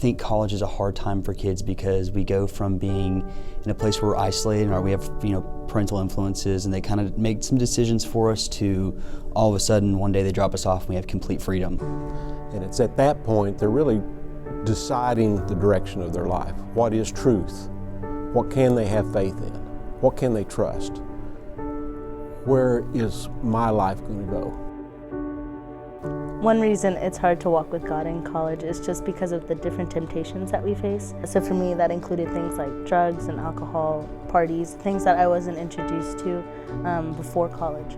think college is a hard time for kids because we go from being in a place where we're isolated or we have, parental influences, and they kind of make some decisions for us, to all of a sudden one day they drop us off and we have complete freedom. And it's at that point they're really deciding the direction of their life. What is truth? What can they have faith in? What can they trust? Where is my life going to go? One reason it's hard to walk with God in college is just because of the different temptations that we face. So for me, that included things like drugs and alcohol, parties, things that I wasn't introduced to before college.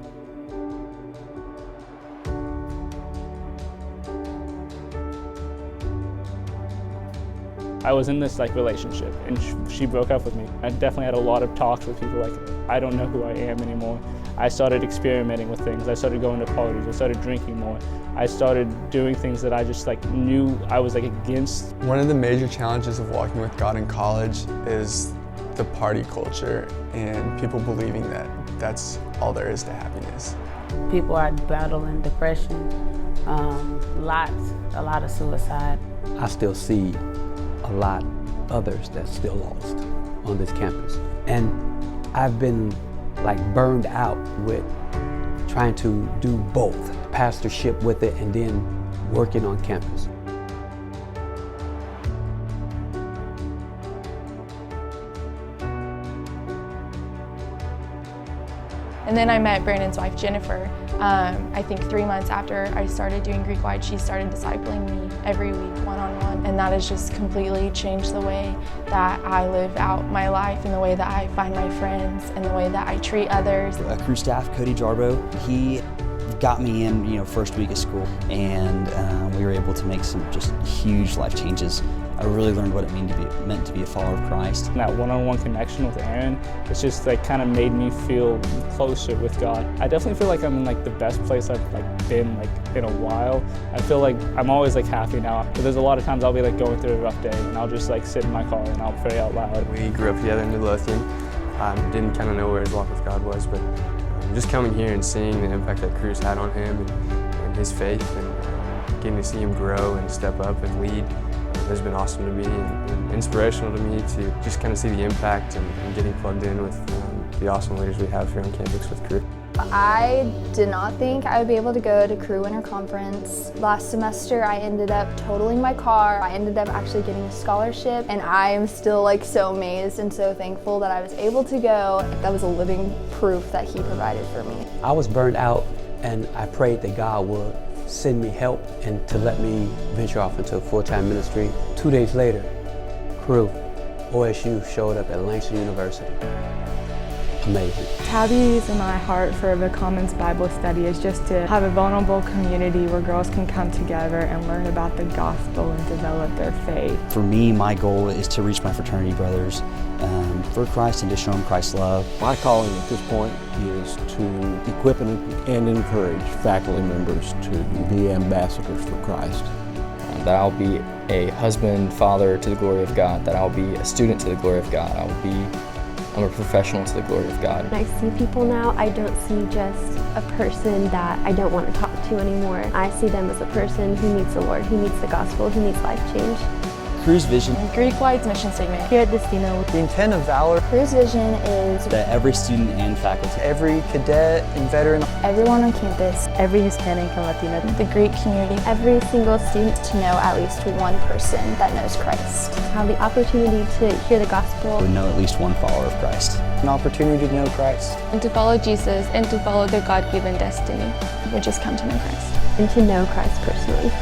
I was in this relationship, and she broke up with me. I definitely had a lot of talks with people I don't know who I am anymore. I started experimenting with things. I started going to parties. I started drinking more. I started doing things that I just knew I was against. One of the major challenges of walking with God in college is the party culture and people believing that that's all there is to happiness. People are battling depression, a lot of suicide. I still see a lot others that's still lost on this campus. And I've been burned out with trying to do both, pastorship with it and then working on campus. And then I met Brandon's wife, Jennifer. I think 3 months after I started doing Greek Light, she started discipling me every week, one-on-one. And that has just completely changed the way that I live out my life and the way that I find my friends and the way that I treat others. Crew staff, Cody Jarbo, he got me in, first week of school, and we were able to make some just huge life changes. I really learned what it meant to be a follower of Christ. And that one-on-one connection with Aaron, it's just kind of made me feel closer with God. I definitely feel like I'm in the best place I've been in a while. I feel like I'm always happy now. But there's a lot of times I'll be going through a rough day, and I'll just sit in my car and I'll pray out loud. We grew up together in Midlothian. Didn't kind of know where his walk with God was, but just coming here and seeing the impact that Cruz had on him and his faith, and getting to see him grow and step up and lead has been awesome to me and inspirational to me to just kind of see the impact and getting plugged in with the awesome leaders we have here on campus with Cru. I did not think I would be able to go to Cru Winter Conference. Last semester I ended up totaling my car. I ended up actually getting a scholarship, and I am still so amazed and so thankful that I was able to go. That was a living proof that he provided for me. I was burned out, and I prayed that God would send me help and to let me venture off into full-time ministry. 2 days later, Cru, OSU showed up at Langston University. Amazing. Tabby's and my heart for the Commons Bible Study is just to have a vulnerable community where girls can come together and learn about the gospel and develop their faith. For me, my goal is to reach my fraternity brothers for Christ and to show them Christ's love. My calling at this point is to equip and encourage faculty members to be ambassadors for Christ. That I'll be a husband, father to the glory of God, that I'll be a student to the glory of God, I'm a professional to the glory of God. When I see people now, I don't see just a person that I don't want to talk to anymore. I see them as a person who needs the Lord, who needs the gospel, who needs life change. Cru's vision. Greek Light's mission statement. Here at Destino, The intent of Valor. Cru's vision is That every student and faculty, Every cadet and veteran, everyone on campus, every Hispanic and Latino, The Greek community. every single student to know at least one person that knows Christ. Have the opportunity to hear the gospel. would know at least one follower of Christ. an opportunity to know Christ. And to follow Jesus and to follow their God-given destiny, which is come to know Christ. And to know Christ personally.